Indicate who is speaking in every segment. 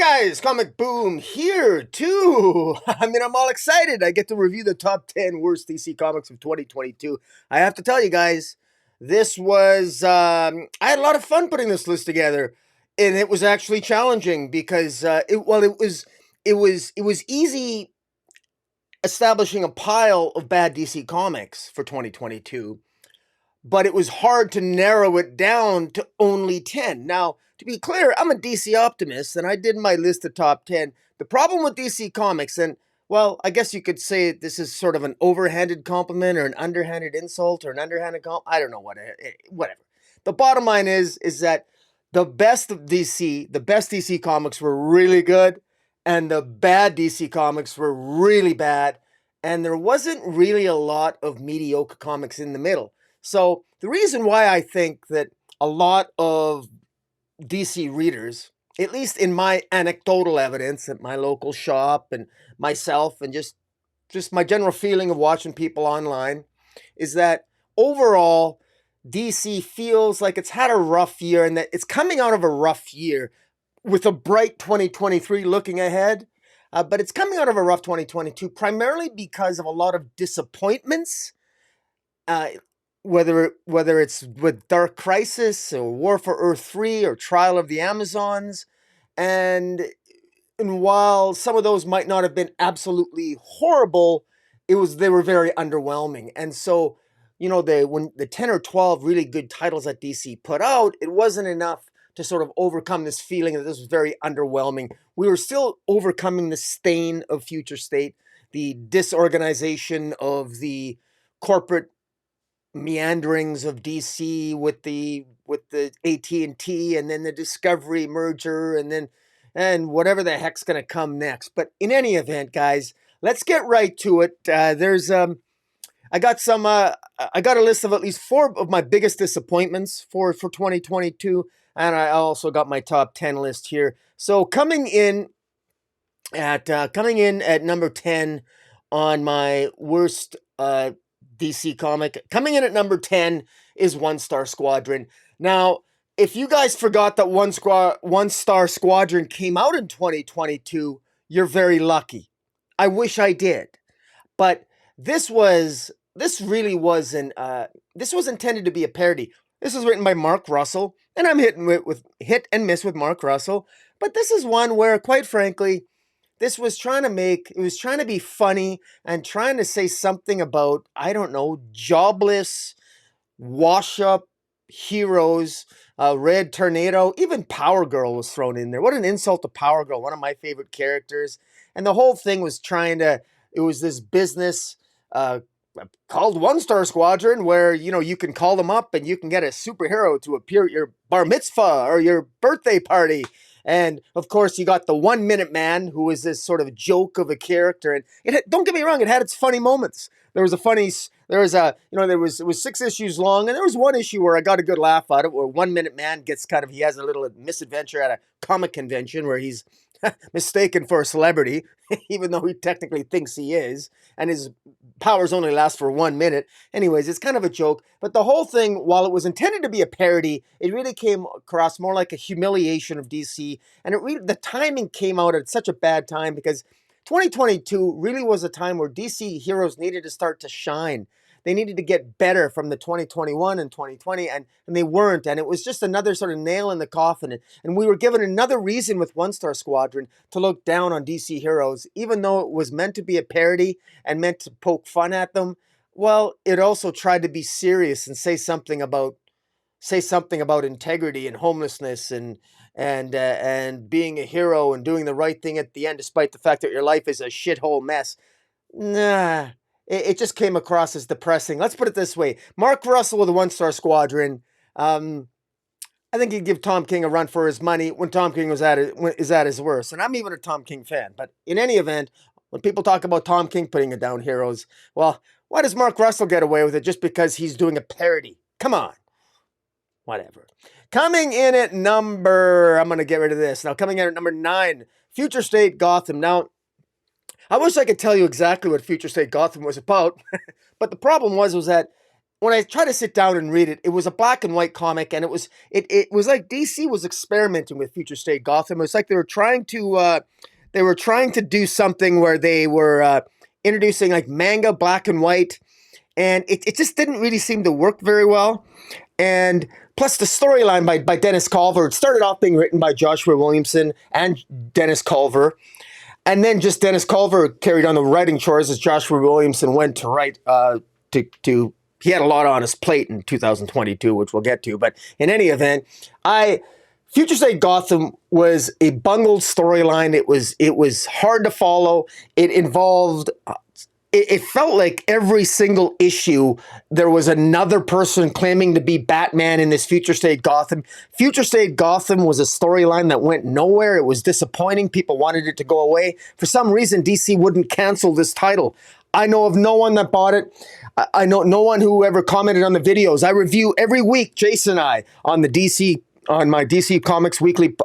Speaker 1: Guys, Comic Boom here too. I'm all excited. I get to review the top 10 worst DC comics of 2022. I have to tell you guys, this was I had a lot of fun putting this list together, and it was actually challenging because it was easy establishing a pile of bad DC comics for 2022, but it was hard to narrow it down to only 10. Now, to be clear, I'm a DC optimist, and I did my list of top 10. The problem with DC Comics, and well, I guess you could say this is sort of an overhanded compliment or an underhanded insult or an underhanded compliment. I don't know whatever. The bottom line is that the best DC comics were really good, and the bad DC comics were really bad, and there wasn't really a lot of mediocre comics in the middle. So the reason why I think that a lot of DC readers, at least in my anecdotal evidence at my local shop and myself and just my general feeling of watching people online, is that overall DC feels like it's had a rough year and that it's coming out of a rough year with a bright 2023 looking ahead. But it's coming out of a rough 2022 primarily because of a lot of disappointments. Whether it's with Dark Crisis or War for Earth 3 or Trial of the Amazons. And while some of those might not have been absolutely horrible, they were very underwhelming. And so, when the 10 or 12 really good titles that DC put out, it wasn't enough to sort of overcome this feeling that this was very underwhelming. We were still overcoming the stain of Future State, the disorganization of the corporate meanderings of DC with the AT&T and then the Discovery merger and whatever the heck's going to come next. But in any event, guys, let's get right to it. I got a list of at least 4 of my biggest disappointments for 2022, and I also got my top 10 list here. So coming in at number 10 on my worst DC comic. Coming in at number 10 is One Star Squadron. Now, if you guys forgot that One Star Squadron came out in 2022, you're very lucky. I wish I did. But this was intended to be a parody. This was written by Mark Russell, and I'm hit and miss with Mark Russell. But this is one where, quite frankly, it was trying to be funny and trying to say something about, I don't know, jobless, wash-up heroes, Red Tornado, even Power Girl was thrown in there. What an insult to Power Girl, one of my favorite characters. And the whole thing was it was this business called One Star Squadron where, you can call them up and you can get a superhero to appear at your bar mitzvah or your birthday party. And of course, you got the 1 Minute Man, who was this sort of joke of a character. And don't get me wrong, it had its funny moments. It was 6 issues long, and there was one issue where I got a good laugh out of it, where 1 Minute Man he has a little misadventure at a comic convention where he's mistaken for a celebrity, even though he technically thinks he is, and his powers only last for 1 minute. Anyways, it's kind of a joke, but the whole thing, while it was intended to be a parody, it really came across more like a humiliation of DC, and the timing came out at such a bad time because 2022 really was a time where DC heroes needed to start to shine. They needed to get better from the 2021 and 2020, and they weren't. And it was just another sort of nail in the coffin. And we were given another reason with One Star Squadron to look down on DC heroes, even though it was meant to be a parody and meant to poke fun at them. Well, it also tried to be serious and say something about integrity and homelessness and being a hero and doing the right thing at the end, despite the fact that your life is a shithole mess. Nah. It just came across as depressing. Let's put it this way. Mark Russell with the One Star Squadron. I think he'd give Tom King a run for his money when Tom King is at his worst. And I'm even a Tom King fan. But in any event, when people talk about Tom King putting it down heroes, well, why does Mark Russell get away with it just because he's doing a parody? Come on. Whatever. Coming in at I'm going to get rid of this. Now, coming in at number 9, Future State Gotham. Now, I wish I could tell you exactly what Future State Gotham was about, but the problem was that when I tried to sit down and read it, it was a black and white comic, and it was like DC was experimenting with Future State Gotham. It was like they were trying to do something where they were introducing like manga black and white, and it just didn't really seem to work very well. And plus the storyline by Dennis Culver, it started off being written by Joshua Williamson and Dennis Culver. And then just Dennis Culver carried on the writing chores as Joshua Williamson went to write, he had a lot on his plate in 2022, which we'll get to. But in any event, Future State Gotham was a bungled storyline. It was hard to follow. It involved, it felt like every single issue there was another person claiming to be Batman in this Future State Gotham. Future State Gotham was a storyline that went nowhere. It was disappointing. People wanted it to go away. For some reason, DC wouldn't cancel this title. I know of no one that bought it. I know no one who ever commented on the videos. I review every week, Jason and I, on my DC Comics Weekly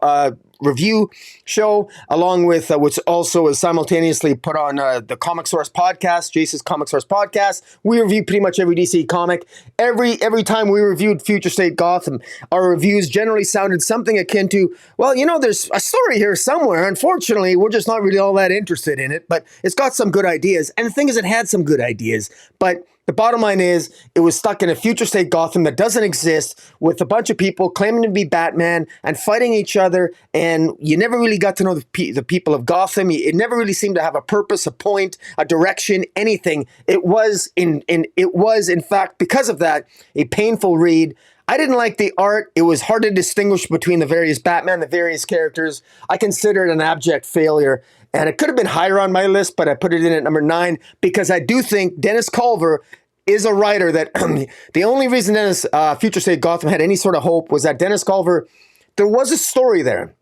Speaker 1: review show, along with which also is simultaneously put on the Comic Source podcast, Jason's Comic Source podcast. We review pretty much every DC comic. Every time we reviewed Future State Gotham, our reviews generally sounded something akin to, well, there's a story here somewhere. Unfortunately, we're just not really all that interested in it, but it's got some good ideas. And the thing is, it had some good ideas, but the bottom line is, it was stuck in a Future State Gotham that doesn't exist, with a bunch of people claiming to be Batman and fighting each other, and you never really got to know the people of Gotham. It never really seemed to have a purpose, a point, a direction, anything. It was in fact, because of that, a painful read. I didn't like the art. It was hard to distinguish between the various Batman, the various characters. I consider it an abject failure. And it could have been higher on my list, but I put it in at number 9 because I do think Dennis Culver is a writer that the only reason Future State Gotham had any sort of hope was that Dennis Culver, there was a story there.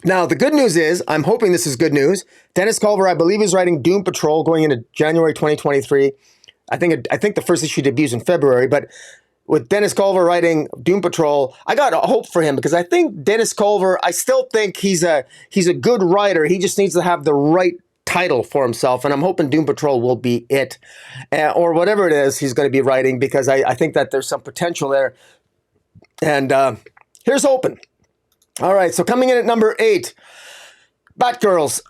Speaker 1: Now, the good news is, I'm hoping this is good news, Dennis Culver, I believe, is writing Doom Patrol going into January 2023. I think the first issue debuts in February, but with Dennis Culver writing Doom Patrol, I got hope for him because I think Dennis Culver, I still think he's a good writer. He just needs to have the right title for himself, and I'm hoping Doom Patrol will be it, or whatever it is he's going to be writing, because I think that there's some potential there. And here's hoping. All right, so coming in at number 8, Batgirls.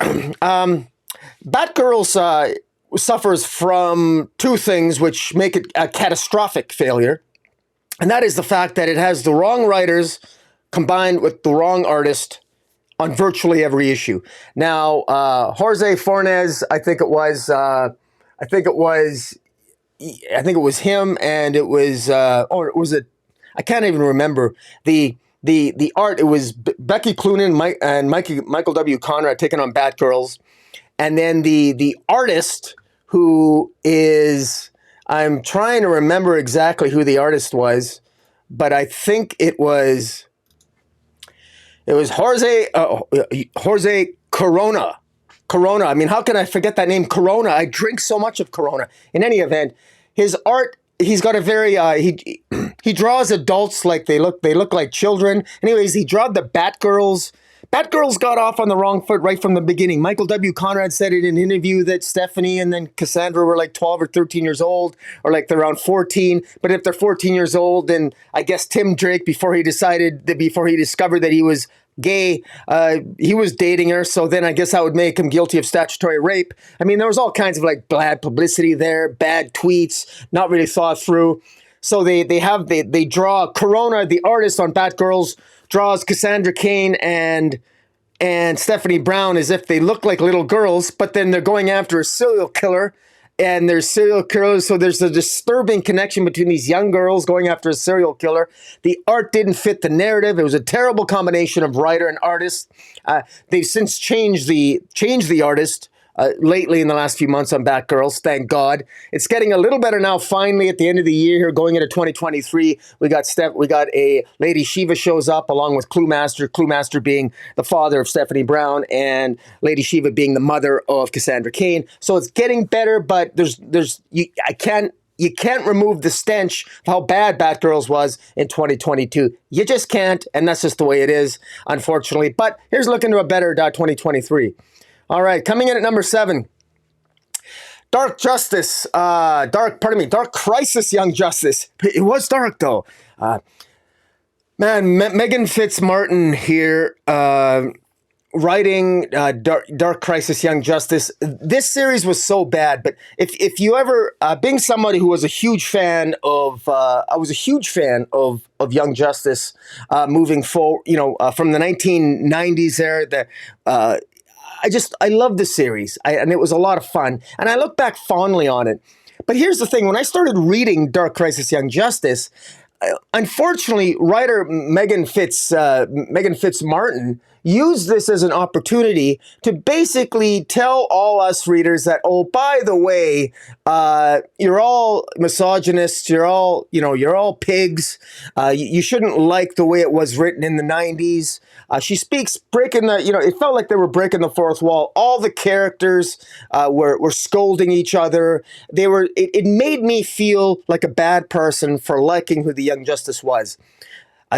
Speaker 1: Batgirls suffers from two things which make it a catastrophic failure. And that is the fact that it has the wrong writers combined with the wrong artist on virtually every issue. Now, Jorge Fornes, I think it was him, and it was, or was it? I can't even remember the art. It was Becky Cloonan and Michael W. Conrad taking on Batgirls, and then the artist who is. I'm trying to remember exactly who the artist was, but I think it was Jorge Corona. Corona. I mean, how can I forget that name? Corona. I drink so much of Corona. In any event, his art, he's got a very he draws adults like they look like children. Anyways, he drew the Batgirls. Batgirls got off on the wrong foot right from the beginning. Michael W. Conrad said in an interview that Stephanie and then Cassandra were like 12 or 13 years old, or like they're around 14. But if they're 14 years old, then I guess Tim Drake, before he discovered that he was gay, he was dating her. So then I guess that would make him guilty of statutory rape. I mean, there was all kinds of like bad publicity there, bad tweets, not really thought through. So they draw Corona, the artist on Batgirls, draws Cassandra Cain and Stephanie Brown as if they look like little girls, but then they're going after a serial killer, and there's serial killers, so there's a disturbing connection between these young girls going after a serial killer. The art didn't fit the narrative. It was a terrible combination of writer and artist. They've since changed the artist lately in the last few months on Batgirls, thank God. It's getting a little better now, finally, at the end of the year here, going into 2023. We got a Lady Shiva shows up along with Cluemaster being the father of Stephanie Brown, and Lady Shiva being the mother of Cassandra Cain. So it's getting better, but you can't remove the stench of how bad Batgirls was in 2022. You just can't, and that's just the way it is, unfortunately. But here's looking to a better 2023. All right, coming in at number 7. Dark Justice, Dark Crisis Young Justice. It was dark though. Man, Megan Fitzmartin here, writing Dark Crisis Young Justice. This series was so bad, but if you ever, being somebody who was a huge fan of, I was a huge fan of Young Justice, moving forward, from the 1990s there, I love the series, and it was a lot of fun, and I look back fondly on it. But here's the thing: when I started reading Dark Crisis Young Justice, unfortunately, writer Megan Fitzmartin used this as an opportunity to basically tell all us readers that, oh, by the way, you're all misogynists, you're all pigs. You shouldn't like the way it was written in the 90s. She speaks breaking it felt like they were breaking the fourth wall. All the characters were scolding each other. It made me feel like a bad person for liking who the Young Justice was.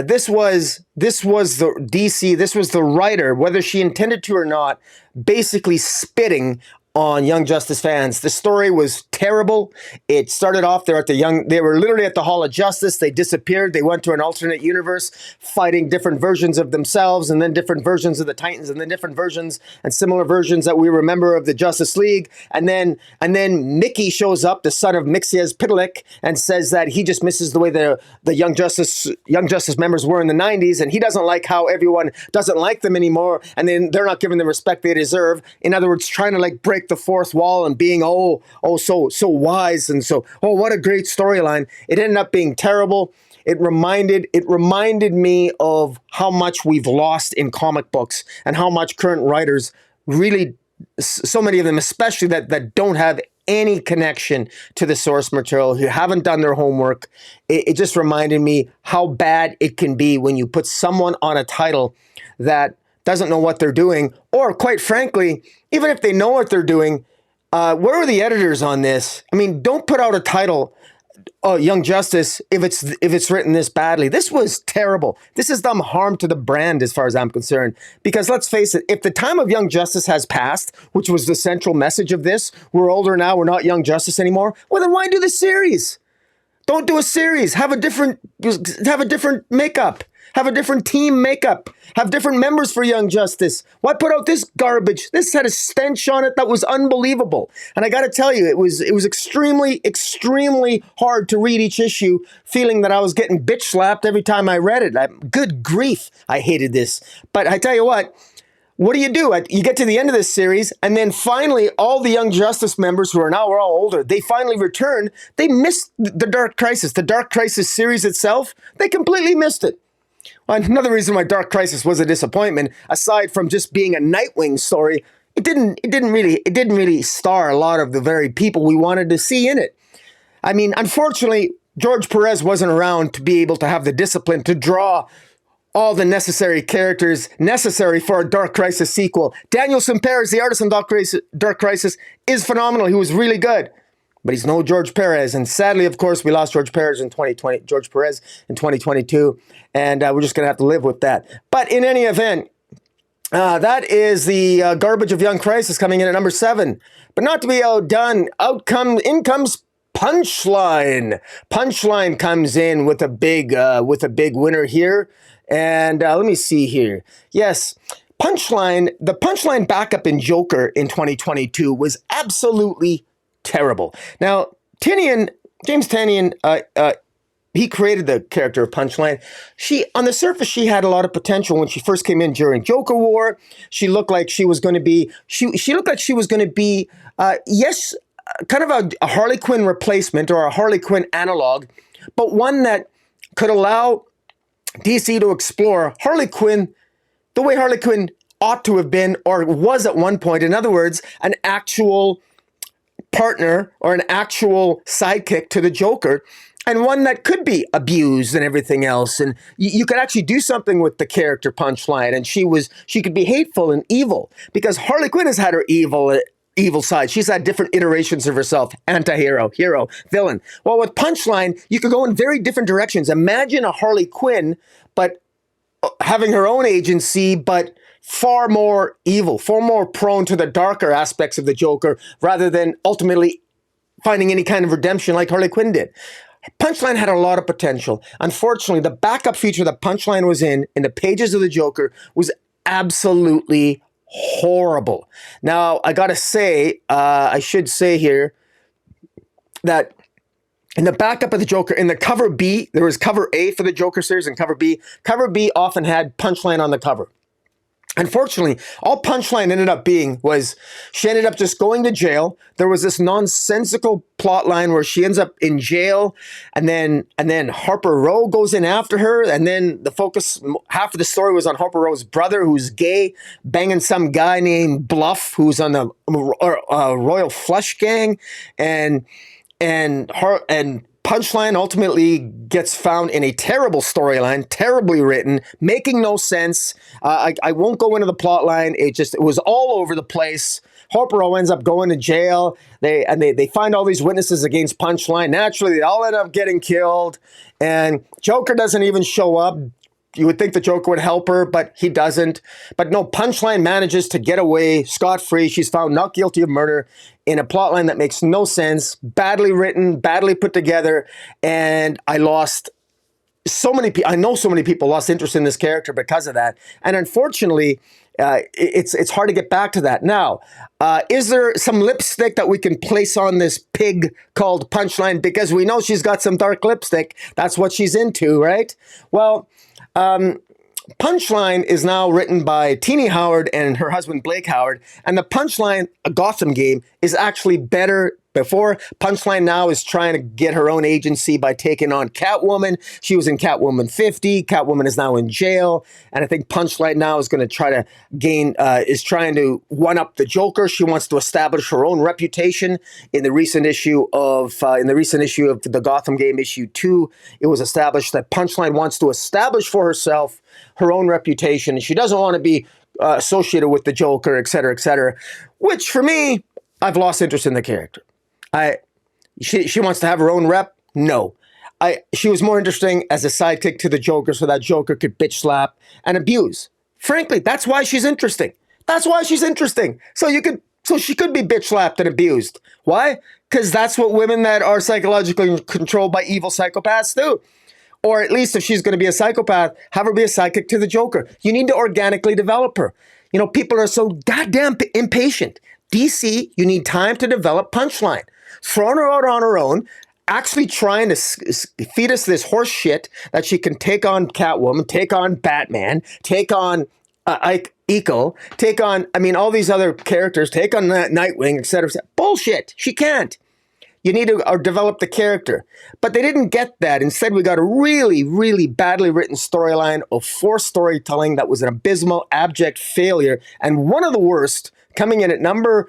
Speaker 1: This was the DC. This was the writer, whether she intended to or not, basically spitting on Young Justice fans. The story was terrible. It started off they were literally at the Hall of Justice. They disappeared. They went to an alternate universe, fighting different versions of themselves, and then different versions of the Titans, and then different versions and similar versions that we remember of the Justice League. And then Mickey shows up, the son of Mxyzptlk, and says that he just misses the way the Young Justice members were in the 90s, and he doesn't like how everyone doesn't like them anymore, and then they're not given the respect they deserve. In other words, trying to break the fourth wall and being so wise, and so what a great storyline. It ended up being terrible. It reminded me of how much we've lost in comic books, and how much current writers really, so many of them especially, that don't have any connection to the source material, who haven't done their homework. It just reminded me how bad it can be when you put someone on a title that doesn't know what they're doing, or quite frankly, even if they know what they're doing, where are the editors on this? I mean, don't put out a title, Young Justice, if it's written this badly. This was terrible. This has done harm to the brand as far as I'm concerned. Because let's face it, if the time of Young Justice has passed, which was the central message of this, we're older now, we're not Young Justice anymore, well then why do the series? Don't do a series. Have a different makeup. Have a different team makeup. Have different members for Young Justice. Why put out this garbage? This had a stench on it that was unbelievable. And I got to tell you, it was extremely, extremely hard to read each issue, feeling that I was getting bitch slapped every time I read it. Good grief, I hated this. But I tell you what do? You get to the end of this series, and then finally, all the Young Justice members, who are now all older, they finally return. They missed the Dark Crisis. The Dark Crisis series itself, they completely missed it. Another reason why Dark Crisis was a disappointment, aside from just being a Nightwing story, it didn't really star a lot of the very people we wanted to see in it. I mean, unfortunately, George Perez wasn't around to be able to have the discipline to draw all the necessary characters necessary for a Dark Crisis sequel. Daniel Semper, the artist on Dark Crisis, is phenomenal. He was really good. But he's no George Perez, and sadly, of course, we lost George Perez in 2022, and we're just going to have to live with that. But in any event, that is the garbage of Young Crisis coming in at number 7. But not to be outdone, in comes Punchline. Punchline comes in with a big winner here, and let me see here. Yes. The Punchline backup in Joker in 2022 was absolutely terrible. Now, James Tynion, he created the character of Punchline. On the surface, she had a lot of potential when she first came in during Joker War. She looked like she was going to be, yes, kind of a Harley Quinn replacement, or a Harley Quinn analog, but one that could allow DC to explore Harley Quinn the way Harley Quinn ought to have been, or was at one point. In other words, an actual partner or an actual sidekick to the Joker, and one that could be abused and everything else. And you could actually do something with the character Punchline, and she could be hateful and evil, because Harley Quinn has had her evil side. She's had different iterations of herself: anti-hero, hero, villain. Well, with Punchline, you could go in very different directions. Imagine a Harley Quinn, but having her own agency, but far more evil, far more prone to the darker aspects of the Joker, rather than ultimately finding any kind of redemption like Harley Quinn did. Punchline had a lot of potential. Unfortunately, the backup feature that Punchline was in the pages of the Joker, was absolutely horrible. Now, I gotta say, I should say here that in the backup of the Joker, in the cover B, there was cover A for the Joker series and cover B. Cover B often had Punchline on the cover. Unfortunately, all Punchline ended up being was she ended up just going to jail. There was this nonsensical plot line where she ends up in jail, and then Harper Row goes in after her, and then the focus, half of the story was on Harper Row's brother, who's gay, banging some guy named Bluff, who's on the Royal Flush Gang, and Punchline ultimately gets found in a terrible storyline, terribly written, making no sense. I won't go into the plot line. It was all over the place. Harper ends up going to jail. They find all these witnesses against Punchline. Naturally, they all end up getting killed. And Joker doesn't even show up. You would think the Joker would help her, but he doesn't. But no, Punchline manages to get away scot-free. She's found not guilty of murder in a plotline that makes no sense, badly written, badly put together, and I lost so many people. I know so many people lost interest in this character because of that, and unfortunately, it's hard to get back to that. Now, is there some lipstick that we can place on this pig called Punchline? Because we know she's got some dark lipstick. That's what she's into, right? Well, Punchline is now written by Teenie Howard and her husband Blake Howard, and the Punchline, a Gotham game, is actually better. Before, Punchline now is trying to get her own agency by taking on Catwoman. She was in Catwoman 50. Catwoman is now in jail, and I think Punchline now is going to try to trying to one-up the Joker. She wants to establish her own reputation. In the recent issue of the Gotham game, issue 2, it was established that Punchline wants to establish for herself her own reputation, and she doesn't want to be associated with the Joker, et cetera, et cetera. Which, for me, I've lost interest in the character. She wants to have her own rep? No. She was more interesting as a sidekick to the Joker, so that Joker could bitch slap and abuse. Frankly, that's why she's interesting. That's why she's interesting. So she could be bitch slapped and abused. Why? Because that's what women that are psychologically controlled by evil psychopaths do. Or at least if she's going to be a psychopath, have her be a sidekick to the Joker. You need to organically develop her. You know, people are so goddamn impatient. DC, you need time to develop Punchline. Throwing her out on her own, actually trying to feed us this horse shit that she can take on Catwoman, take on Batman, take on Eco, take on, all these other characters, take on Nightwing, etc. Bullshit. She can't. You need to develop the character. But they didn't get that. Instead, we got a really, really badly written storyline of forced storytelling that was an abysmal, abject failure, and one of the worst, coming in at number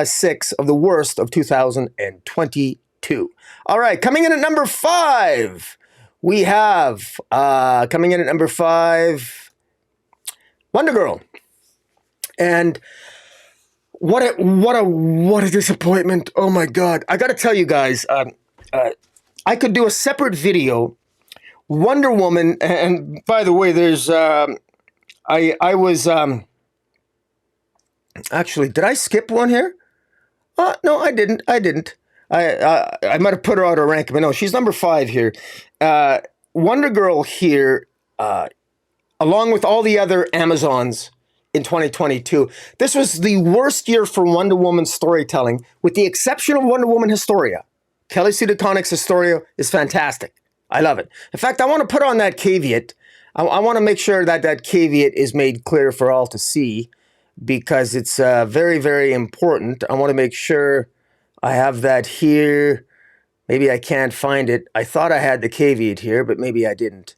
Speaker 1: 6 of the worst of 2022. All right, coming in at number 5, we have, coming in at number 5, Wonder Girl. And what a disappointment. Oh my God. I got to tell you guys, I could do a separate video. Wonder Woman, and by the way, there's, I was, actually, did I skip one here? No, I didn't. I might have put her out of rank, but no, she's number 5 here. Wonder Girl here, along with all the other Amazons in 2022, this was the worst year for Wonder Woman storytelling, with the exception of Wonder Woman Historia. Kelly Sue DeConnick's Historia is fantastic. I love it. In fact, I want to put on that caveat. I want to make sure that that caveat is made clear for all to see, because it's very, very important. I want to make sure I have that here. Maybe I can't find it. I thought I had the caveat here, but maybe I didn't.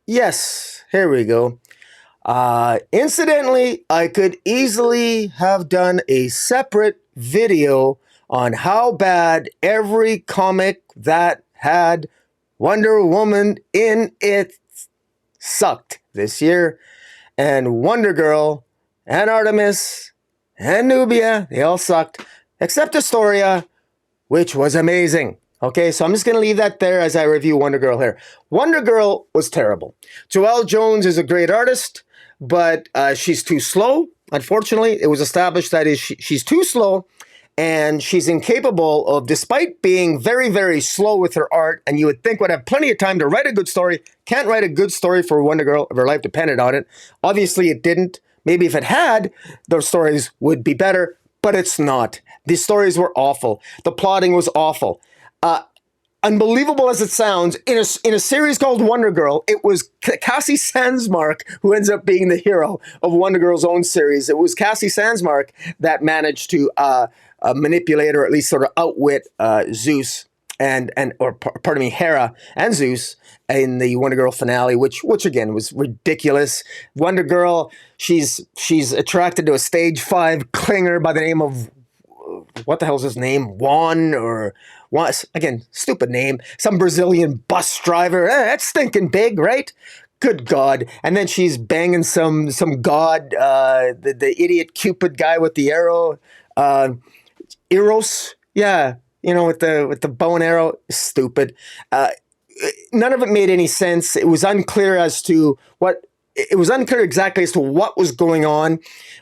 Speaker 1: Yes, here we go. Incidentally, I could easily have done a separate video on how bad every comic that had Wonder Woman in it sucked this year. And Wonder Girl and Artemis and Nubia, they all sucked, except Astoria, which was amazing. Okay, so I'm just going to leave that there as I review Wonder Girl here. Wonder Girl was terrible. Joelle Jones is a great artist, but she's too slow. Unfortunately, it was established that she's too slow, and she's incapable of, despite being very, very slow with her art, and you would think would have plenty of time to write a good story, can't write a good story for Wonder Girl if her life depended on it. Obviously, it didn't. Maybe if it had, those stories would be better, but it's not. These stories were awful. The plotting was awful. Unbelievable as it sounds, in a series called Wonder Girl, it was Cassie Sandsmark who ends up being the hero of Wonder Girl's own series. It was Cassie Sandsmark that managed to manipulate or at least sort of outwit Zeus Hera and Zeus in the Wonder Girl finale, which again was ridiculous. Wonder Girl, she's attracted to a stage 5 clinger by the name of, what the hell's his name? Again, stupid name. Some Brazilian bus driver. That's stinking big, right? Good God. And then she's banging some god, the idiot Cupid guy with the arrow. Eros. Yeah. With the bow and arrow. Stupid. None of it made any sense. It was unclear exactly as to what was going on.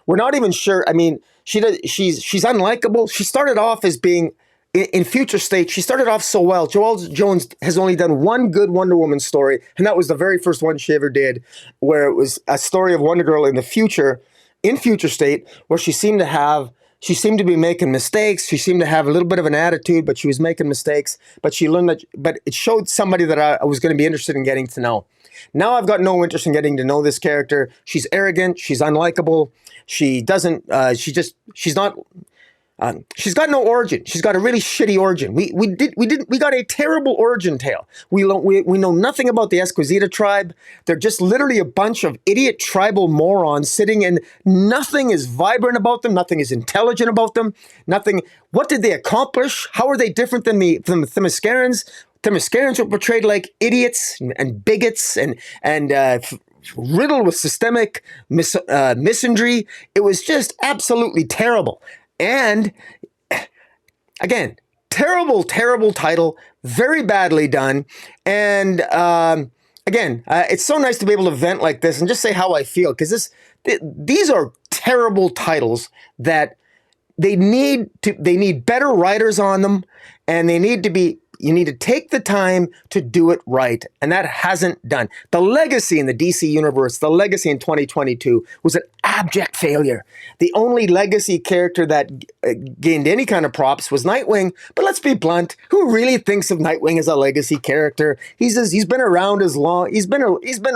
Speaker 1: We're not even sure. I mean, she's unlikable. She started off as being, in Future State, she started off so well. Joelle Jones has only done one good Wonder Woman story, and that was the very first one she ever did, where it was a story of Wonder Girl in Future State, where she seemed to be making mistakes. She seemed to have a little bit of an attitude, but she was making mistakes. But she learned but it showed somebody that I was going to be interested in getting to know. Now I've got no interest in getting to know this character. She's arrogant. She's unlikable. She's not. She's got no origin. She's got a really shitty origin. We got a terrible origin tale. We know nothing about the Esquisita tribe. They're just literally a bunch of idiot tribal morons sitting in. Nothing is vibrant about them. Nothing is intelligent about them. Nothing. What did they accomplish? How are they different than the Themyscirans? Themyscirans were portrayed like idiots and bigots and riddled with systemic misandry. It was just absolutely terrible. And again, terrible title, very badly done. And again, it's so nice to be able to vent like this and just say how I feel, because these are terrible titles that they need better writers on them, and you need to take the time to do it right, and that hasn't done. The legacy in the DC universe, the legacy in 2022 was an abject failure. The only legacy character that gained any kind of props was Nightwing, but let's be blunt, who really thinks of Nightwing as a legacy character? He's been around as long, he's been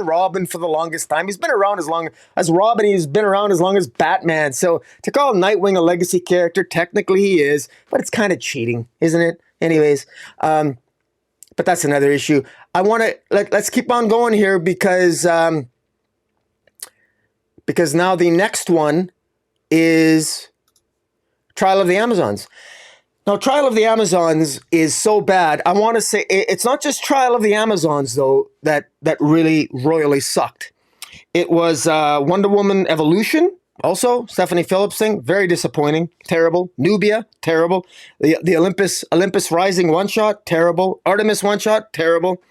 Speaker 1: Robin for the longest time. He's been around as long as Robin, he's been around as long as Batman. So to call Nightwing a legacy character, technically he is, but it's kind of cheating, isn't it? Anyways, but that's another issue. Let's keep on going here because now the next one is Trial of the Amazons. Now, Trial of the Amazons is so bad. I want to say it's not just Trial of the Amazons though that really royally sucked. It was Wonder Woman Evolution. Also, Stephanie Phillips thing, very disappointing, terrible. Nubia, terrible. The Olympus Rising one-shot, terrible. Artemis one-shot, terrible.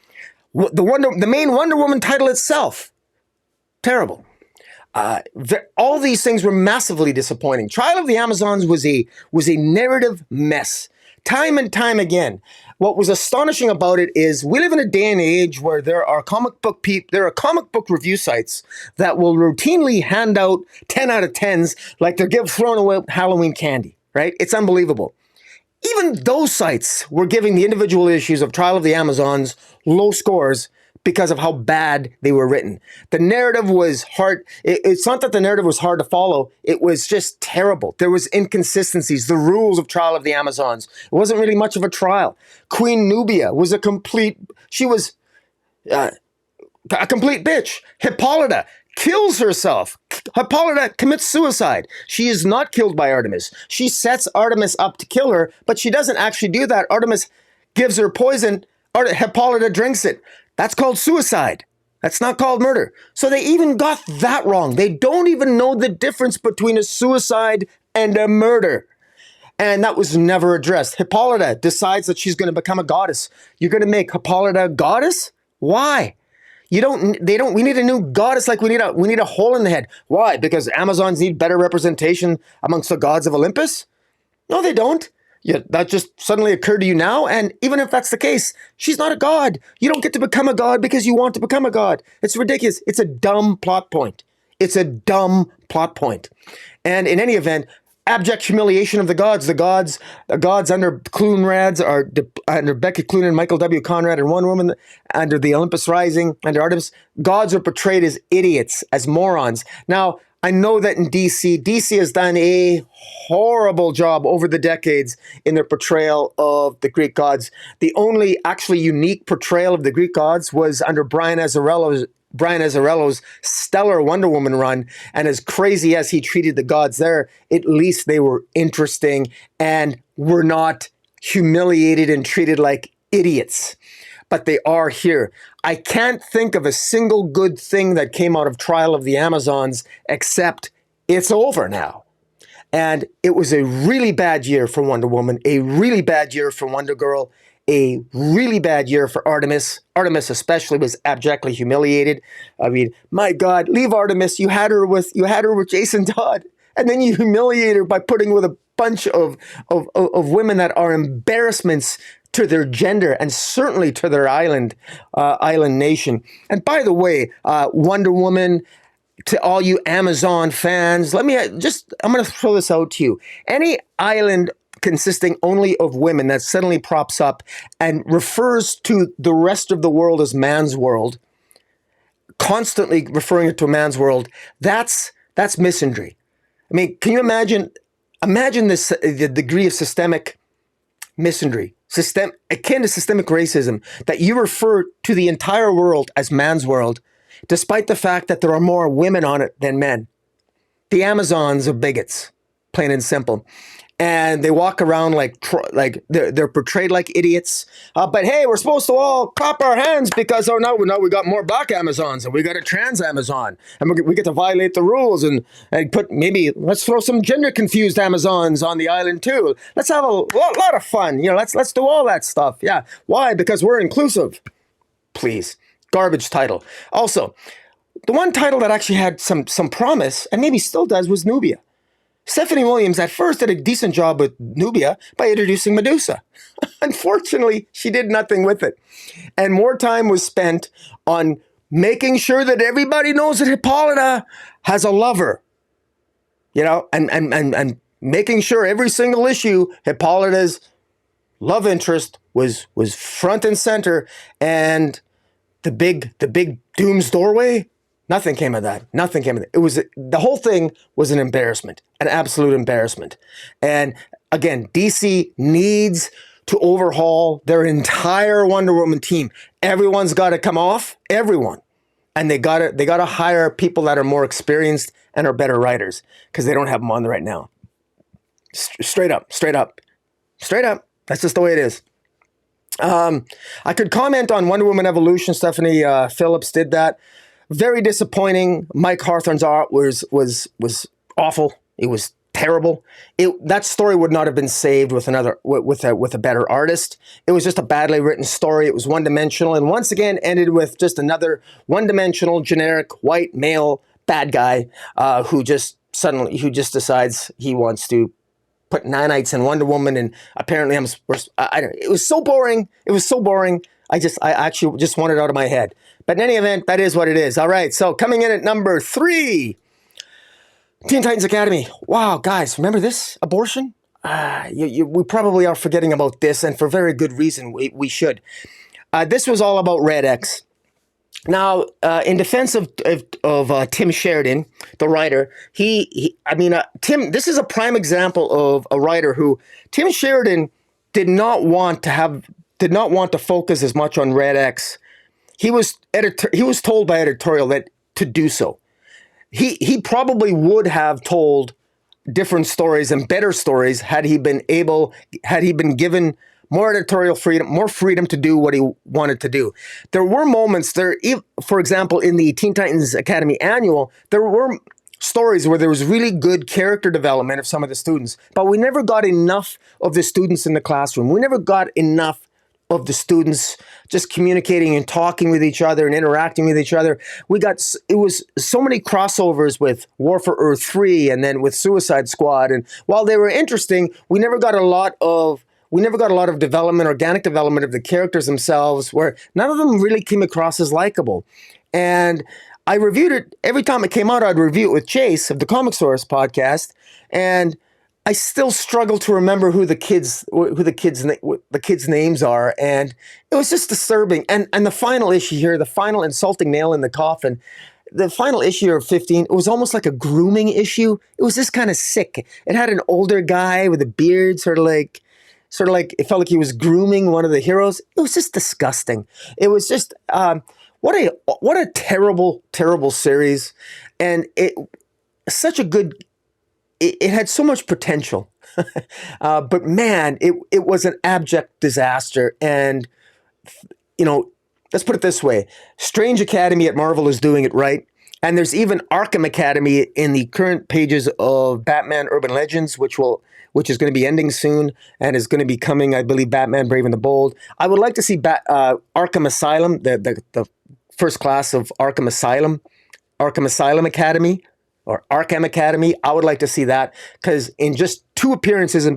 Speaker 1: The main Wonder Woman title itself, terrible. All these things were massively disappointing. Trial of the Amazons was a narrative mess. Time and time again. What was astonishing about it is we live in a day and age where there are comic book review sites that will routinely hand out 10 out of 10s like they're throwing away Halloween candy, right? It's unbelievable. Even those sites were giving the individual issues of Trial of the Amazons low scores because of how bad they were written. The narrative was hard. It's not that the narrative was hard to follow. It was just terrible. There was inconsistencies. The rules of Trial of the Amazons. It wasn't really much of a trial. Queen Nubia was a complete bitch. Hippolyta kills herself. Hippolyta commits suicide. She is not killed by Artemis. She sets Artemis up to kill her, but she doesn't actually do that. Artemis gives her poison. Hippolyta drinks it. That's called suicide. That's not called murder. So they even got that wrong. They don't even know the difference between a suicide and a murder. And that was never addressed. Hippolyta decides that she's going to become a goddess. You're going to make Hippolyta a goddess? Why? We need a new goddess, like we need a hole in the head. Why? Because Amazons need better representation amongst the gods of Olympus? No, they don't. Yeah, that just suddenly occurred to you now. And even if that's the case, she's not a god. You don't get to become a god because you want to become a god. It's ridiculous. It's a dumb plot point. It's a dumb plot point. And in any event, abject humiliation of the gods. The gods under Clunrads are under Becky Cloonan and Michael W. Conrad and Wonder Woman, under the Olympus Rising, under Artemis. Gods are portrayed as idiots, as morons. Now, I know that in DC has done a horrible job over the decades in their portrayal of the Greek gods. The only actually unique portrayal of the Greek gods was under Brian Azzarello's stellar Wonder Woman run, and as crazy as he treated the gods there, at least they were interesting and were not humiliated and treated like idiots. But they are here. I can't think of a single good thing that came out of Trial of the Amazons, except it's over now. And it was a really bad year for Wonder Woman, a really bad year for Wonder Girl, a really bad year for Artemis. Artemis especially was abjectly humiliated. I mean, my God, leave Artemis. You had her with Jason Todd, and then you humiliate her by putting with a bunch of women that are embarrassments to their gender and certainly to their island nation. And by the way, Wonder Woman, to all you Amazon fans, I'm going to throw this out to you. Any island consisting only of women that suddenly props up and refers to the rest of the world as man's world, constantly referring it to a man's world, that's misandry. I mean, can you imagine this, the degree of systemic misandry, akin to systemic racism, that you refer to the entire world as man's world, despite the fact that there are more women on it than men. The Amazons are bigots, plain and simple. And they walk around like they're portrayed like idiots. But hey, we're supposed to all clap our hands because now we got more black Amazons and we got a trans Amazon, and we get to violate the rules and let's throw some gender confused Amazons on the island too. Let's have a lot of fun. Let's do all that stuff. Yeah. Why? Because we're inclusive. Please. Garbage title. Also, the one title that actually had some promise, and maybe still does, was Nubia. Stephanie Williams at first did a decent job with Nubia by introducing Medusa. Unfortunately, she did nothing with it. And more time was spent on making sure that everybody knows that Hippolyta has a lover. And making sure every single issue, Hippolyta's love interest was front and center. And the big Doom's doorway, nothing came of that. Nothing came of it. The whole thing was an embarrassment, an absolute embarrassment. And again, DC needs to overhaul their entire Wonder Woman team. Everyone's got to come off, everyone. And they got to hire people that are more experienced and are better writers, because they don't have them on right now. Straight up. That's just the way it is. I could comment on Wonder Woman Evolution. Stephanie Phillips did that. Very disappointing. Mike Hawthorne's art was awful. It was terrible. That story would not have been saved with a better artist. It was just a badly written story. It was one-dimensional, and once again ended with just another one-dimensional, generic white male bad guy who just decides he wants to put nanites in Wonder Woman, and apparently it was so boring. It was so boring. I actually just want it out of my head. But in any event, that is what it is. All right, so coming in at number 3, Teen Titans Academy. Wow, guys, remember this? Abortion? We probably are forgetting about this, and for very good reason we should. This was all about Red X. Now, in defense of Tim Sheridan, the writer, Tim, this is a prime example of a writer who, Tim Sheridan did not want to focus as much on Red X. He was told by editorial that to do so. He probably would have told different stories and better stories had he been given more editorial freedom, more freedom to do what he wanted to do. There were moments there, for example, in the Teen Titans Academy Annual, there were stories where there was really good character development of some of the students, but we never got enough of the students in the classroom. We never got enough of the students just communicating and talking with each other and interacting with each other. It was so many crossovers with War for Earth 3 and then with Suicide Squad. And while they were interesting, we never got a lot of development, organic development of the characters themselves, where none of them really came across as likable. And I reviewed it every time it came out. I'd review it with Chase of the Comic Source podcast, and I still struggle to remember who the kids' names are, and it was just disturbing. And the final issue here, the final insulting nail in the coffin, the final issue of 15, it was almost like a grooming issue. It was just kind of sick. It had an older guy with a beard, sort of like it felt like he was grooming one of the heroes. It was just disgusting. It was just what a terrible series, and it had so much potential, but man, it was an abject disaster. And let's put it this way: Strange Academy at Marvel is doing it right. And there's even Arkham Academy in the current pages of Batman Urban Legends, which is going to be ending soon and is going to be coming, I believe, Batman Brave and the Bold. I would like to see Arkham Asylum, the first class of Arkham Asylum Academy, or Arkham Academy. I would like to see that, because in just two appearances in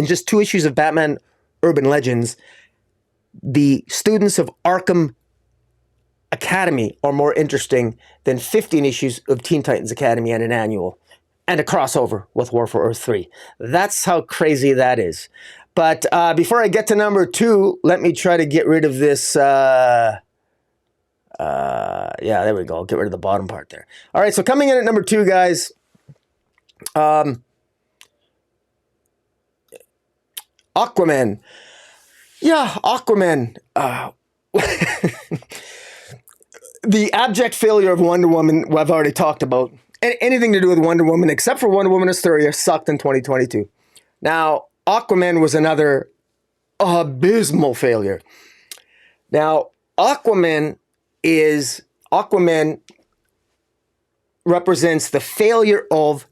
Speaker 1: just 2 issues of Batman Urban Legends, the students of Arkham Academy are more interesting than 15 issues of Teen Titans Academy and an annual, and a crossover with War for Earth 3. That's how crazy that is. But before I get to number 2, let me try to get rid of this. Yeah, there we go. I'll get rid of the bottom part there. All right, so coming in at number 2, guys. Aquaman. Yeah, Aquaman. The abject failure of Wonder Woman, I've already talked about. Anything to do with Wonder Woman, except for Wonder Woman Astoria, sucked in 2022. Now, Aquaman was another abysmal failure. Now, Aquaman represents the failure of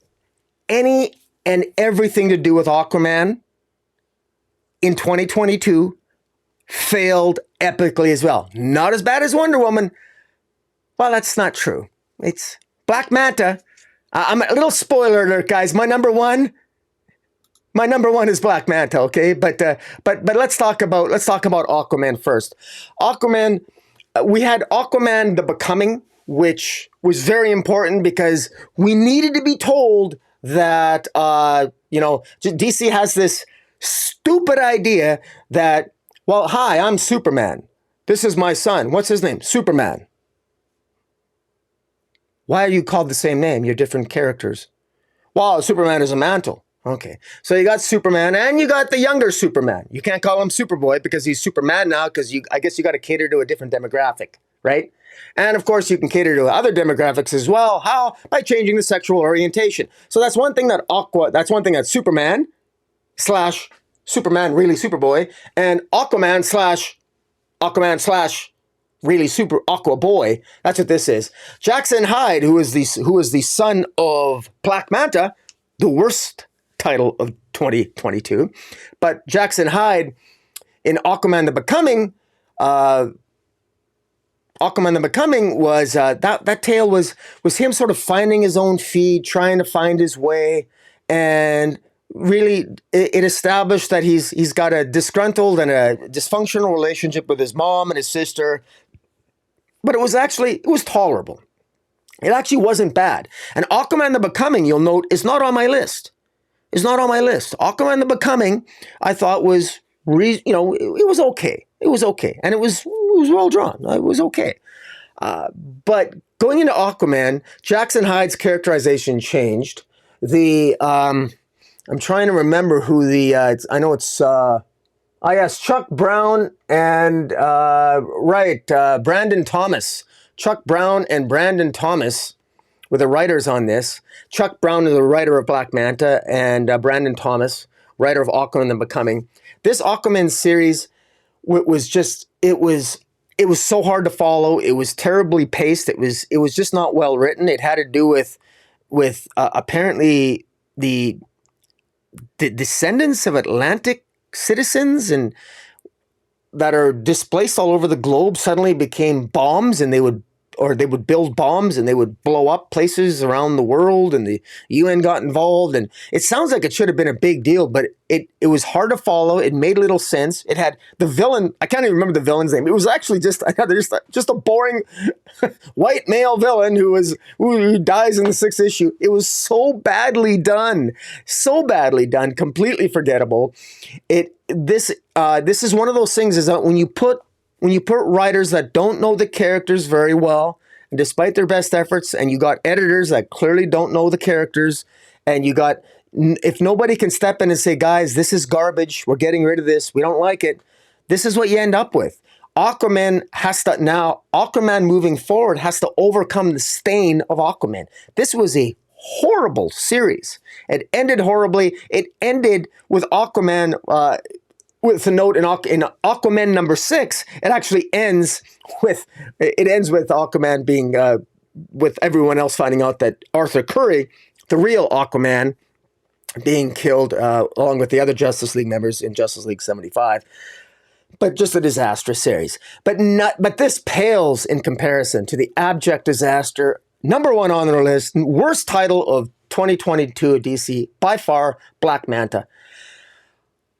Speaker 1: any and everything to do with Aquaman in 2022 failed epically as well. Not as bad as Wonder Woman. Well, that's not true. It's Black Manta. I'm a little spoiler alert, guys. My number one is Black Manta. Okay, but let's talk about Aquaman first. Aquaman. We had Aquaman: The Becoming, which was very important because we needed to be told that DC has this stupid idea that, well, hi, I'm Superman. This is my son. What's his name? Superman. Why are you called the same name? You're different characters. Well, Superman is a mantle. Okay. So you got Superman and you got the younger Superman. You can't call him Superboy because he's Superman now, because I guess you got to cater to a different demographic, right? And of course you can cater to other demographics as well. How? By changing the sexual orientation. So that's one thing that Superman slash Superman, really Superboy, and Aquaman slash really super Aqua Boy. That's what this is. Jackson Hyde, who is the son of Black Manta, the worst title of 2022. But Jackson Hyde in Aquaman: The Becoming, was that tale was him sort of finding his own feet, trying to find his way, and really it established that he's got a disgruntled and a dysfunctional relationship with his mom and his sister. But it was tolerable. It actually wasn't bad. And Aquaman: The Becoming, you'll note, is not on my list. Aquaman: The Becoming, I thought was, it was okay. It was okay. And it was well drawn. It was okay. But going into Aquaman, Jackson Hyde's characterization changed. I'm trying to remember who I know it's, yes, Chuck Brown and, Brandon Thomas. Chuck Brown and Brandon Thomas were the writers on this. Chuck Brown is the writer of Black Manta, and Brandon Thomas, writer of Aquaman: The Becoming. This Aquaman series was it was so hard to follow. It was terribly paced. It was just not well written. It had to do with apparently the descendants of Atlantic citizens and that are displaced all over the globe suddenly became bombs, and they would build bombs and they would blow up places around the world, and the UN got involved. And it sounds like it should have been a big deal, but it was hard to follow. It made little sense. It had the villain, I can't even remember the villain's name. It was actually just a boring white male villain who dies in the 6th issue. It was so badly done, completely forgettable. This is one of those things, is that when you put writers that don't know the characters very well, and despite their best efforts, and you got editors that clearly don't know the characters, and you got, if nobody can step in and say, guys, this is garbage, we're getting rid of this, we don't like it, this is what you end up with. Aquaman moving forward has to overcome the stain of Aquaman. This was a horrible series. It ended horribly. It ended with Aquaman, with a note in Aquaman number 6, it actually ends with Aquaman being, with everyone else finding out that Arthur Curry, the real Aquaman, being killed along with the other Justice League members in Justice League 75. But just a disastrous series. But this pales in comparison to the abject disaster, number 1 on our list, worst title of 2022 at DC, by far, Black Manta.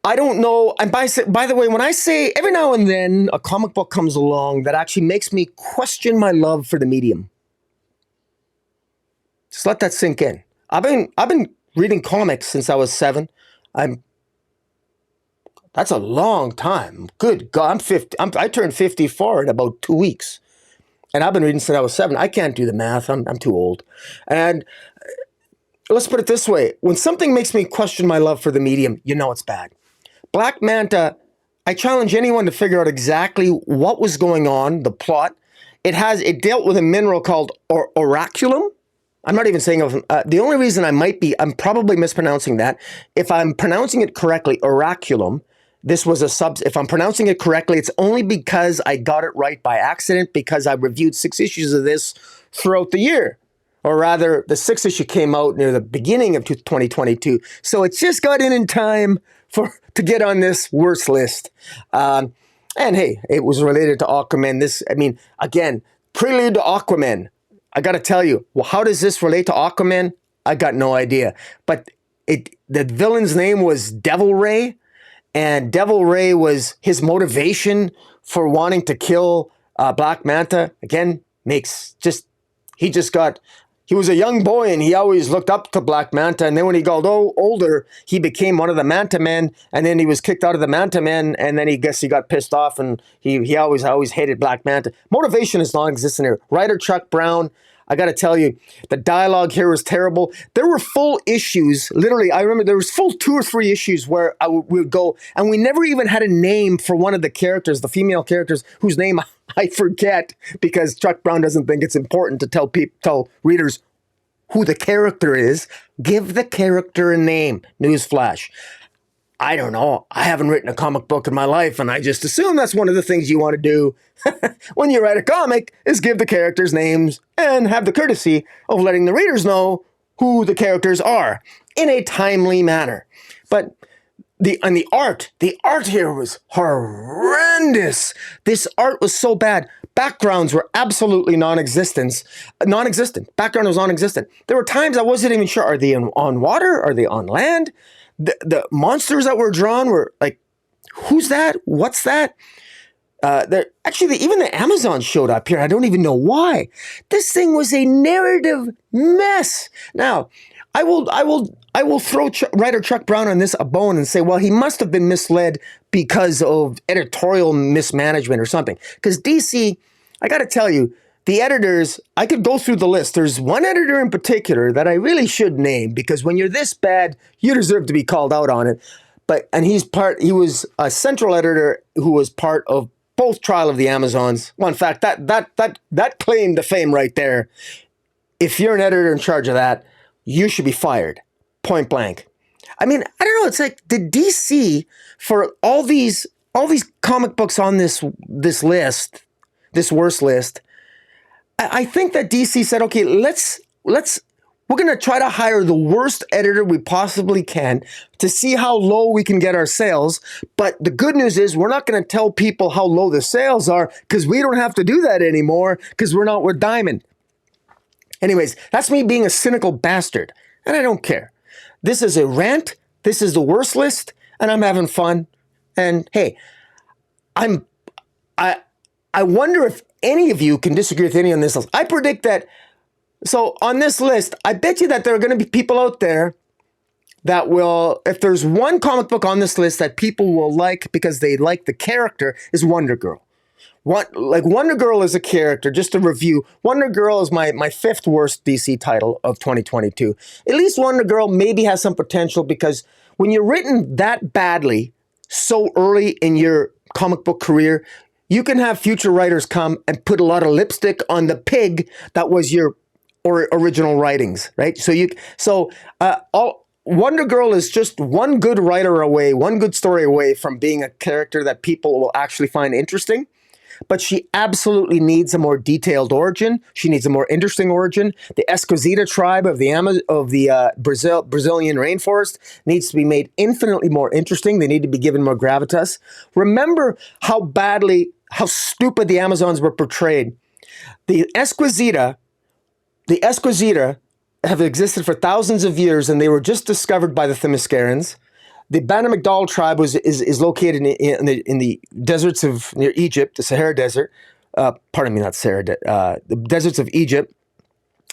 Speaker 1: I don't know, and by the way, when I say every now and then a comic book comes along that actually makes me question my love for the medium. Just let that sink in. I've been reading comics since I was 7. That's a long time. Good God, I'm 50. I turned 54 in about 2 weeks, and I've been reading since I was 7. I can't do the math. I'm too old. And let's put it this way: when something makes me question my love for the medium, you know it's bad. Black Manta, I challenge anyone to figure out exactly what was going on, the plot. It dealt with a mineral called oraculum. I'm not even saying the only reason I'm probably mispronouncing that. If I'm pronouncing it correctly, oraculum, this was if I'm pronouncing it correctly, it's only because I got it right by accident, because I reviewed 6 issues of this throughout the year. Or rather, the 6th issue came out near the beginning of 2022. So it just got in time to get on this worst list. And hey, it was related to Aquaman. Again, prelude to Aquaman. I got to tell you, well, how does this relate to Aquaman? I got no idea. But the villain's name was Devil Ray, and Devil Ray was his motivation for wanting to kill Black Manta. Again, he was a young boy and he always looked up to Black Manta. And then when he got older, he became one of the Manta Men. And then he was kicked out of the Manta Men. And then he got pissed off, and he always hated Black Manta. Motivation is non-existent here. Writer Chuck Brown, I got to tell you, the dialogue here was terrible. There were full issues. Literally, I remember there was full 2 or 3 issues where we would go, and we never even had a name for one of the characters, the female characters, whose name I forget, because Chuck Brown doesn't think it's important to tell readers who the character is. Give the character a name. Newsflash. I don't know. I haven't written a comic book in my life, and I just assume that's one of the things you want to do when you write a comic, is give the characters names and have the courtesy of letting the readers know who the characters are in a timely manner. But the art here was horrendous. This art was so bad. Backgrounds were absolutely non-existent. Background was non-existent. There were times I wasn't even sure, are they on water? Are they on land? The monsters that were drawn were like, who's that? What's that? Even the Amazon showed up here. I don't even know why. This thing was a narrative mess. Now, I will throw writer Chuck Brown on this a bone and say, well, he must have been misled because of editorial mismanagement or something. Because DC, I got to tell you, the editors, I could go through the list. There's one editor in particular that I really should name, because when you're this bad, you deserve to be called out on it. He was a central editor who was part of both Trial of the Amazons. Well, in fact, that claim to fame right there. If you're an editor in charge of that, you should be fired. Point blank. I don't know. It's like, did DC, for all these comic books on this list, this worst list, I think that DC said, okay, we're going to try to hire the worst editor we possibly can to see how low we can get our sales. But the good news is we're not going to tell people how low the sales are because we don't have to do that anymore because we're not with Diamond. Anyways, that's me being a cynical bastard, and I don't care. This is a rant. This is the worst list, and I'm having fun. And hey, I wonder if any of you can disagree with any on this list. I predict that. So on this list, I bet you that there are going to be people out there that will, if there's one comic book on this list that people will like because they like the character, is Wonder Girl. Wonder Girl is a character, just a review. Wonder Girl is my fifth worst DC title of 2022. At least Wonder Girl maybe has some potential because when you're written that badly so early in your comic book career, you can have future writers come and put a lot of lipstick on the pig that was your original writings, right? Wonder Girl is just one good writer away, one good story away from being a character that people will actually find interesting. But she absolutely needs a more detailed origin. She needs a more interesting origin. The Esquizita tribe of the Brazilian rainforest needs to be made infinitely more interesting. They need to be given more gravitas. Remember how stupid the Amazons were portrayed. The Esquizita have existed for thousands of years, and they were just discovered by the Themyscirans. The Bana McDowell tribe is located in the deserts of near Egypt, the Sahara Desert. Pardon me, not Sahara. The deserts of Egypt,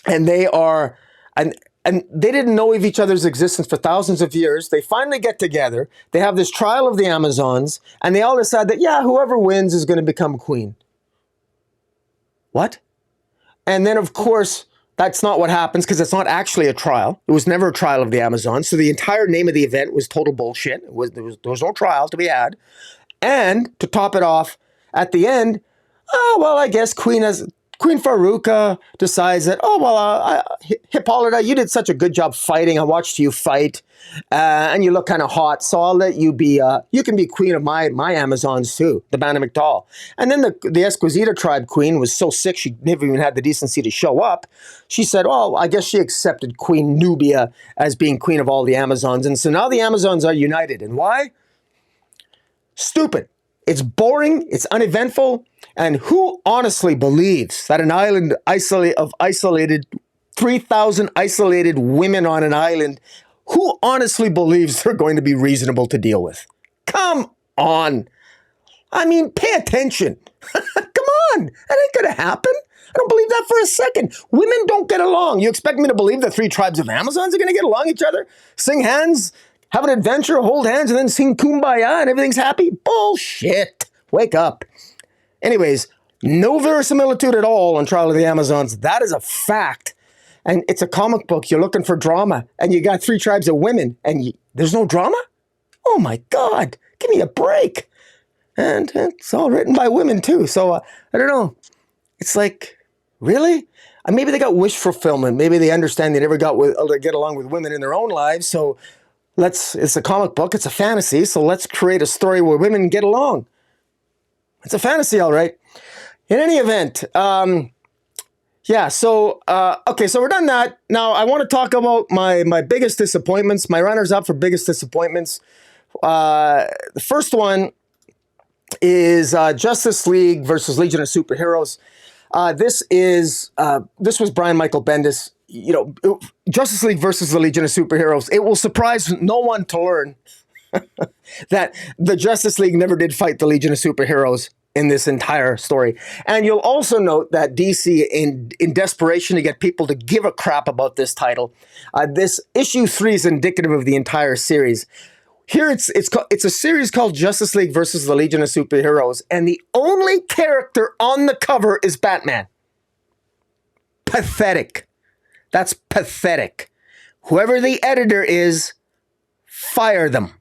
Speaker 1: and they they didn't know of each other's existence for thousands of years. They finally get together. They have this trial of the Amazons, and they all decide that whoever wins is going to become queen. What? And then of course, that's not what happens because it's not actually a trial. It was never a trial of the Amazons. So the entire name of the event was total bullshit. There was no trial to be had. And to top it off, at the end, I guess Queen Faruka decides that, Hippolyta, you did such a good job fighting. I watched you fight, and you look kind of hot, so I'll let you be, you can be queen of my Amazons too, the Bana McDowell. And then the Esquizita tribe queen was so sick she never even had the decency to show up. She said, I guess she accepted Queen Nubia as being queen of all the Amazons. And so now the Amazons are united. And why? Stupid. It's boring, it's uneventful, and who honestly believes that an island isolated 3,000 isolated women on an island, who honestly believes they're going to be reasonable to deal with? Come on. I mean, pay attention. Come on. That ain't going to happen. I don't believe that for a second. Women don't get along. You expect me to believe the three tribes of Amazons are going to get along each other? Sing hands? Have an adventure, hold hands, and then sing Kumbaya and everything's happy? Bullshit. Wake up. Anyways, no verisimilitude at all on Trial of the Amazons. That is a fact. And it's a comic book. You're looking for drama. And you got three tribes of women. And there's no drama? Oh my God. Give me a break. And it's all written by women too. So I don't know. It's like, really? Maybe they got wish fulfillment. Maybe they understand they never got to get along with women in their own lives. So it's a comic book, it's a fantasy, so let's create a story where women get along. It's a fantasy, all right. In any event, okay, so we're done that. Now I want to talk about my biggest disappointments, my runners-up for biggest disappointments. The first one is Justice League versus Legion of Superheroes. This was Brian Michael Bendis. Justice League versus the Legion of Superheroes. It will surprise no one to learn that the Justice League never did fight the Legion of Superheroes in this entire story. And you'll also note that DC, in desperation to get people to give a crap about this title, this issue 3 is indicative of the entire series. Here it's a series called Justice League versus the Legion of Superheroes, and the only character on the cover is Batman. Pathetic. That's pathetic. Whoever the editor is, fire them.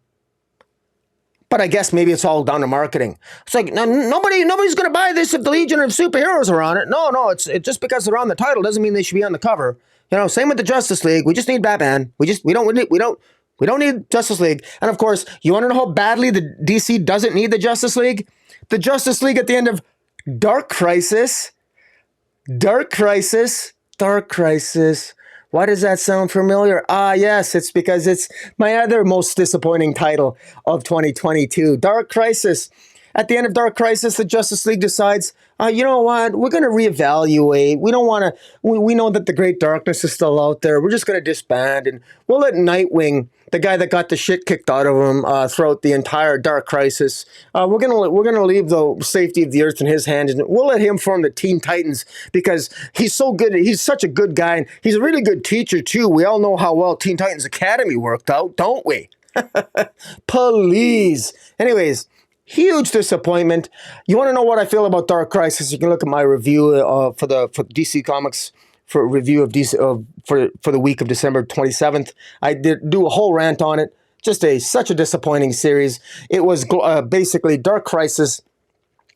Speaker 1: But I guess maybe it's all down to marketing. It's like, no, nobody's going to buy this if the Legion of Superheroes are on it. No, it's just because they're on the title doesn't mean they should be on the cover. Same with the Justice League. We just need Batman. We don't need Justice League. And of course, you want to know how badly the DC doesn't need the Justice League? The Justice League at the end of Dark Crisis. Dark Crisis. Dark Crisis. Why does that sound familiar? Ah, yes, it's because it's my other most disappointing title of 2022. Dark Crisis. At the end of Dark Crisis, the Justice League decides, you know what? We're going to reevaluate. We don't want to. We know that the Great Darkness is still out there. We're just going to disband, and we'll let Nightwing, the guy that got the shit kicked out of him throughout the entire Dark Crisis, we're gonna leave the safety of the Earth in his hands, and we'll let him form the Teen Titans because he's so good. He's such a good guy, and he's a really good teacher too. We all know how well Teen Titans Academy worked out, don't we? Please. Anyways. Huge disappointment. You want to know what I feel about Dark Crisis? You can look at my review for DC Comics for review of DC for the week of December 27th. I did do a whole rant on it. Just such a disappointing series. It was basically Dark Crisis.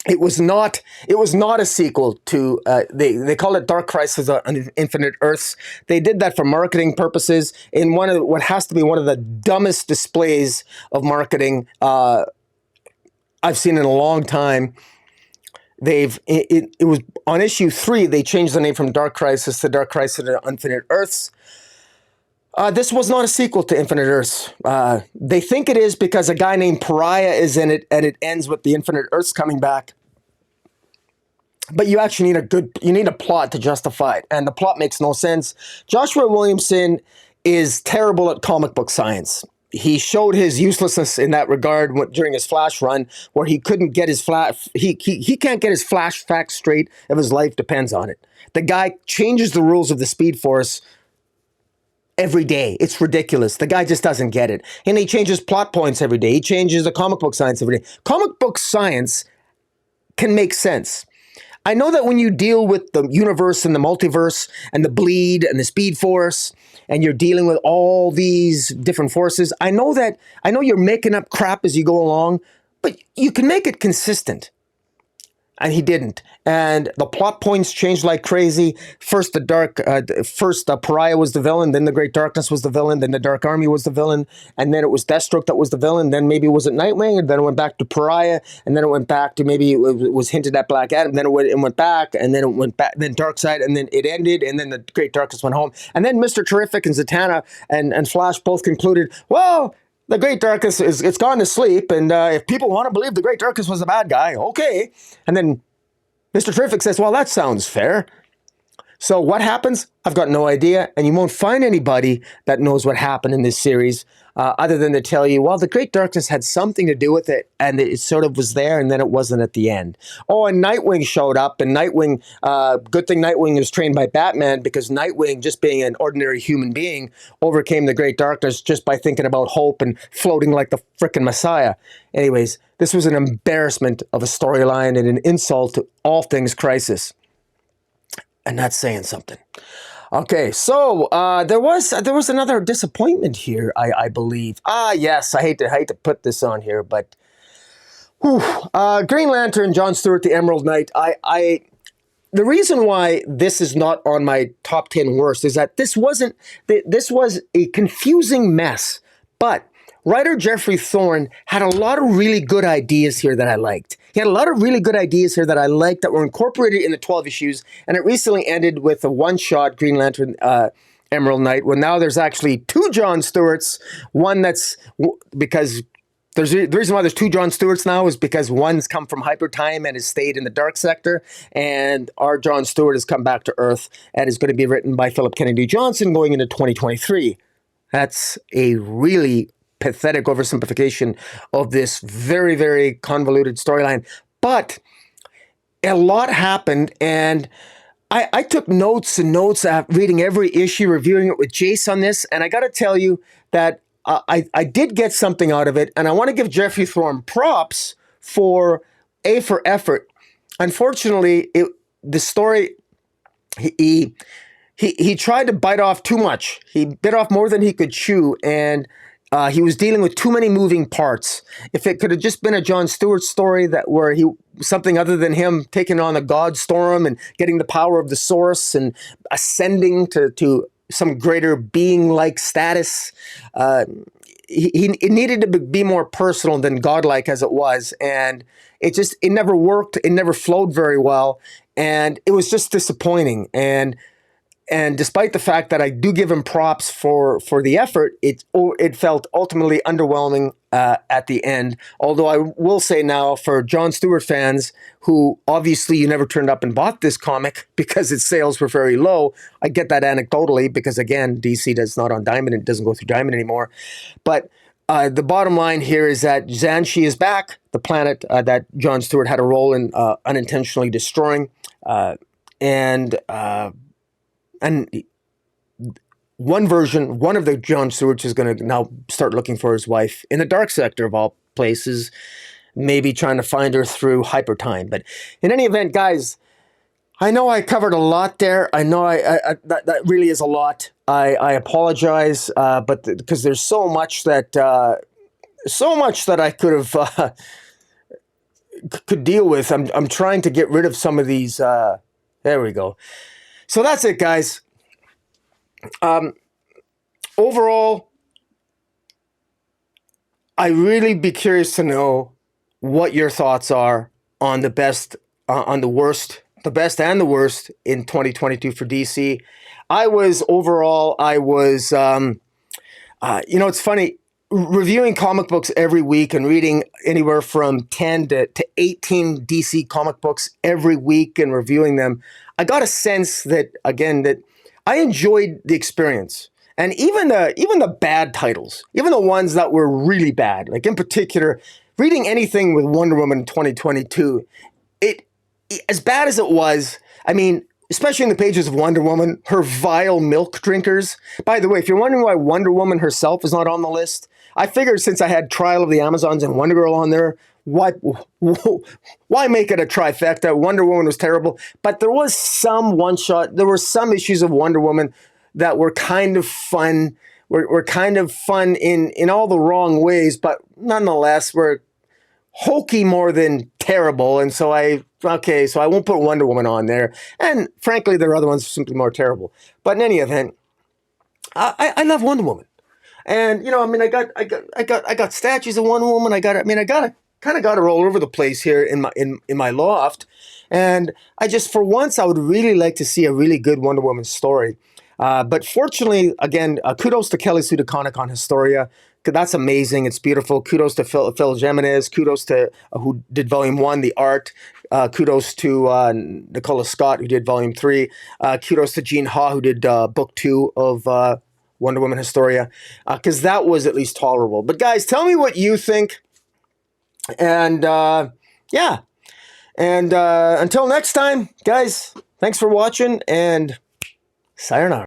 Speaker 1: It was not a sequel to they call it Dark Crisis on Infinite Earths. They did that for marketing purposes in what has to be one of the dumbest displays of marketing I've seen in a long time. It was on issue 3. They changed the name from Dark Crisis to Dark Crisis to Infinite Earths. This was not a sequel to Infinite Earths. They think it is because a guy named Pariah is in it, and it ends with the Infinite Earths coming back. But you actually need a plot to justify it, and the plot makes no sense. Joshua Williamson is terrible at comic book science. He showed his uselessness in that regard during his Flash run, where he couldn't get his he can't get his Flash facts straight if his life depends on it. The guy changes the rules of the Speed Force every day. It's ridiculous. The guy just doesn't get it. And he changes plot points every day. He changes the comic book science every day. Comic book science can make sense. I know that when you deal with the universe and the multiverse and the bleed and the Speed Force, and you're dealing with all these different forces, I know you're making up crap as you go along, but you can make it consistent. And he didn't. And the plot points changed like crazy. First, Pariah was the villain. Then the Great Darkness was the villain. Then the Dark Army was the villain. And then it was Deathstroke that was the villain. Then maybe it was Nightwing. And then it went back to Pariah. And then it went back to maybe it was hinted at Black Adam. Then it went back. And then it went back. Then Darkseid. And then it ended. And then the Great Darkness went home. And then Mr. Terrific and Zatanna and Flash both concluded, well, the Great Darkness it's gone to sleep, and if people want to believe the Great Darkness was a bad guy, okay. And then Mr. Terrific says, well, that sounds fair. So what happens? I've got no idea, and you won't find anybody that knows what happened in this series other than to tell you, well, the Great Darkness had something to do with it, and it sort of was there, and then it wasn't at the end. Oh, and Nightwing showed up, and Nightwing, good thing Nightwing was trained by Batman, because Nightwing, just being an ordinary human being, overcame the Great Darkness just by thinking about hope and floating like the frickin' Messiah. Anyways, this was an embarrassment of a storyline and an insult to all things Crisis. And that's saying something. Okay, so there was another disappointment here, I believe. Yes, I hate to put this on here, but Green Lantern, John Stewart, the Emerald Knight. The reason why this is not on my top 10 worst is that this was a confusing mess, but writer Jeffrey Thorne had a lot of really good ideas here that I liked. He had a lot of really good ideas here that I liked that were incorporated in the 12 issues, and it recently ended with a one-shot Green Lantern Emerald Knight, well, now there's actually 2 John Stewarts. One that's because the reason why there's 2 John Stewarts now is because one's come from Hyper Time and has stayed in the dark sector, and our John Stewart has come back to Earth and is going to be written by Philip Kennedy Johnson going into 2023. That's a really pathetic oversimplification of this very, very convoluted storyline. But a lot happened, and I took notes and notes after reading every issue, reviewing it with Jace on this, and I got to tell you that I did get something out of it, and I want to give Jeffrey Thorne props for effort. Unfortunately, the story, he tried to bite off too much. He bit off more than he could chew, and he was dealing with too many moving parts. If it could have just been a John Stewart story where something other than him taking on the God Storm and getting the power of the Source and ascending to some greater being-like status, it needed to be more personal than godlike as it was, and it never worked. It never flowed very well, and it was just disappointing. And despite the fact that I do give him props for the effort, it felt ultimately underwhelming at the end. Although I will say now, for John Stewart fans who obviously you never turned up and bought this comic because its sales were very low, I get that anecdotally because again, DC does not on Diamond; it doesn't go through Diamond anymore. But the bottom line here is that Xanshi is back, the planet that John Stewart had a role in unintentionally destroying, and. And one of the John Stewarts is going to now start looking for his wife in the dark sector of all places, maybe trying to find her through hyper time. But in any event, guys, I know I covered a lot there. I know that really is a lot. I apologize, but because there's so much that I could have could deal with. I'm trying to get rid of some of these. There we go. So that's it, guys. Overall, I really be curious to know what your thoughts are on the best, on the worst, the best and the worst in 2022 for DC. I was, it's funny, reviewing comic books every week and reading anywhere from 10 to 18 DC comic books every week and reviewing them, I got a sense that I enjoyed the experience. And even the bad titles, even the ones that were really bad, like in particular, reading anything with Wonder Woman in 2022, as bad as it was, I mean, especially in the pages of Wonder Woman, her vile milk drinkers. By the way, if you're wondering why Wonder Woman herself is not on the list, I figured since I had Trial of the Amazons and Wonder Girl on there, why make it a trifecta? Wonder Woman was terrible, but there was some one-shot, there were some issues of Wonder Woman that were kind of fun, were kind of fun in all the wrong ways, but nonetheless were hokey more than terrible. And so I won't put Wonder Woman on there. And frankly, there are other ones simply more terrible. But in any event, I love Wonder Woman. And I got statues of Wonder Woman. I kind of got her all over the place here in my loft. And for once, I would really like to see a really good Wonder Woman story. But fortunately, again, kudos to Kelly Sue DeConnick on Historia. That's amazing. It's beautiful. Kudos to Phil Jimenez. Kudos to who did Volume 1, the art. Kudos to Nicola Scott, who did Volume 3. Kudos to Gene Ha, who did Book 2 of Wonder Woman Historia. Because that was at least tolerable. But guys, tell me what you think. And yeah. And until next time, guys, thanks for watching and sayonara.